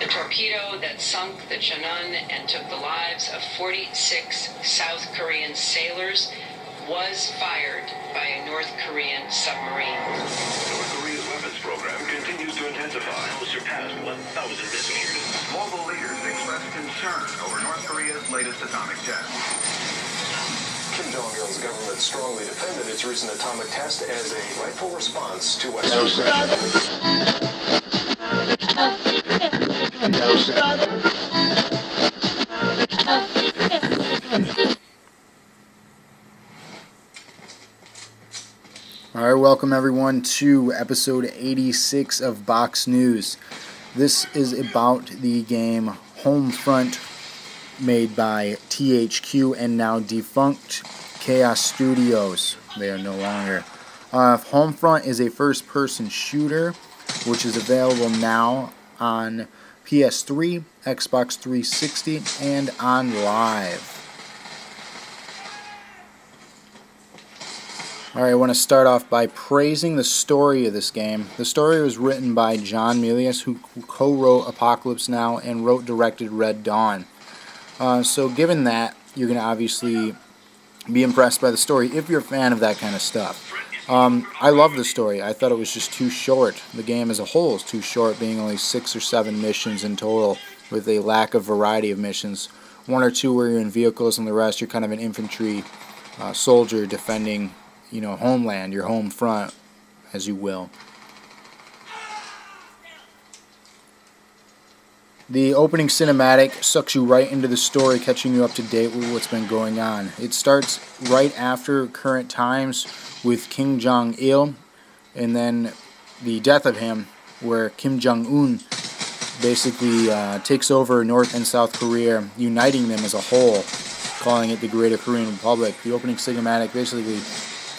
The torpedo that sunk the Cheonan and took the lives of 46 South Korean sailors was fired by a North Korean submarine. North Korea's weapons program continues to intensify. Now surpassed 1,000 missiles. Global leaders express concern over North Korea's latest atomic test. Kim Jong-il's government strongly defended its recent atomic test as a rightful response to Western pressure. Alright, welcome everyone to episode 86 of Box News. This is about the game Homefront, made by THQ and now defunct Chaos Studios. They are no longer. Homefront is a first-person shooter, which is available now on PS3, Xbox 360, and on Live. Alright, I want to start off by praising the story of this game. The story was written by John Milius, who co-wrote Apocalypse Now and directed Red Dawn. So given that, you're going to obviously be impressed by the story if you're a fan of that kind of stuff. I love the story. I thought it was just too short. The game as a whole is too short, being only 6 or 7 missions in total, with a lack of variety of missions. 1 or 2 where you're in vehicles, and the rest you're kind of an infantry soldier defending, homeland, your home front, as you will. The opening cinematic sucks you right into the story, catching you up to date with what's been going on. It starts right after current times with Kim Jong-il, and then the death of him, where Kim Jong-un basically takes over North and South Korea, uniting them as a whole, calling it the Greater Korean Republic. The opening cinematic basically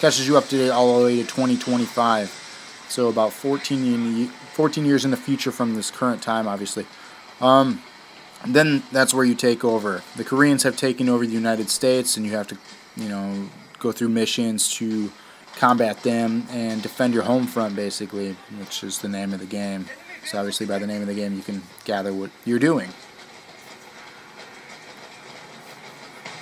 catches you up to date all the way to 2025, so about 14 years in the future from this current time, obviously. Then that's where you take over. The Koreans have taken over the United States, and you have to, go through missions to combat them and defend your home front, basically, which is the name of the game. So obviously by the name of the game you can gather what you're doing.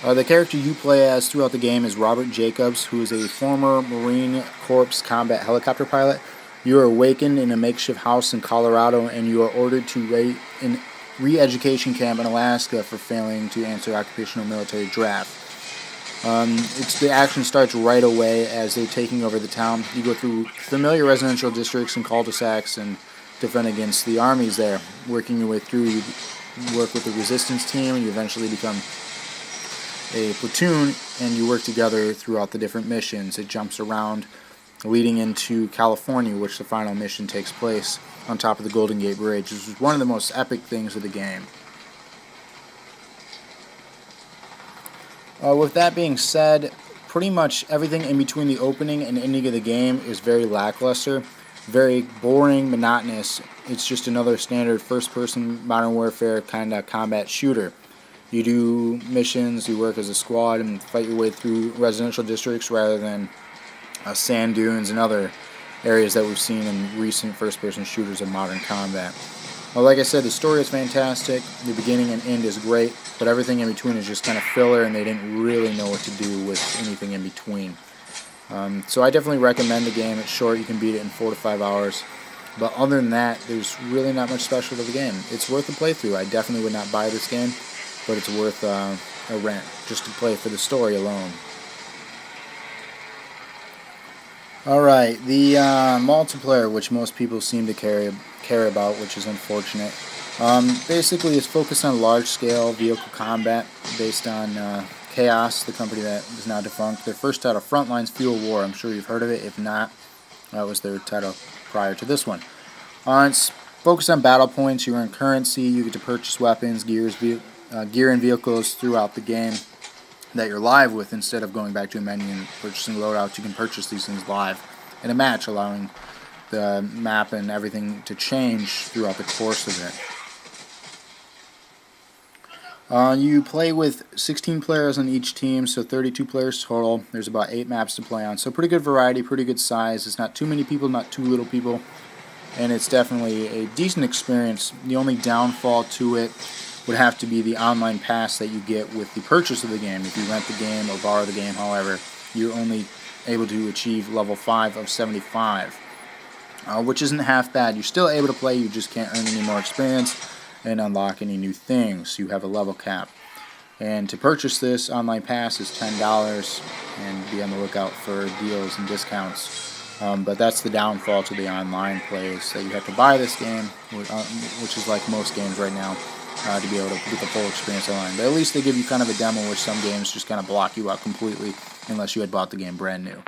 The character you play as throughout the game is Robert Jacobs, who is a former Marine Corps combat helicopter pilot. You are awakened in a makeshift house in Colorado, and you are ordered to an re-education camp in Alaska for failing to answer occupational military draft. The action starts right away as they're taking over the town. You go through familiar residential districts and cul-de-sacs and defend against the armies there. Working your way through, you work with the resistance team, and you eventually become a platoon, and you work together throughout the different missions. It jumps around, leading into California, which the final mission takes place on top of the Golden Gate Bridge. This is one of the most epic things of the game. With that being said, pretty much everything in between the opening and ending of the game is very lackluster, very boring, monotonous. It's just another standard first-person Modern Warfare kind of combat shooter. You do missions, you work as a squad, and fight your way through residential districts rather than sand dunes and other areas that we've seen in recent first-person shooters of modern combat. Well, like I said, the story is fantastic, the beginning and end is great, but everything in between is just kind of filler, and they didn't really know what to do with anything in between. So I definitely recommend the game. It's short, you can beat it in 4 to 5 hours, but other than that, there's really not much special to the game. It's worth a playthrough. I definitely would not buy this game, but it's worth a rent, just to play for the story alone. Alright, the multiplayer, which most people seem to care about, which is unfortunate, basically is focused on large-scale vehicle combat based on Chaos, the company that is now defunct. Their first title, Frontlines Fuel War. I'm sure you've heard of it. If not, that was their title prior to this one. It's focused on battle points. You earn currency. You get to purchase weapons, gear and vehicles throughout the game that you're live with. Instead of going back to a menu and purchasing loadouts, you can purchase these things live in a match, allowing the map and everything to change throughout the course of it. You play with 16 players on each team, so 32 players total. There's about 8 maps to play on, so pretty good variety, pretty good size. It's not too many people, not too little people. and it's definitely a decent experience. The only downfall to it would have to be the online pass that you get with the purchase of the game. If you rent the game or borrow the game, however, you're only able to achieve level 5 of 75, which isn't half bad. You're still able to play, you just can't earn any more experience and unlock any new things. You have a level cap. And to purchase this online pass is $10, and be on the lookout for deals and discounts. But that's the downfall to the online plays, that you have to buy this game, which is like most games right now, to be able to get the full experience online. But at least they give you kind of a demo, which some games just kind of block you out completely unless you had bought the game brand new.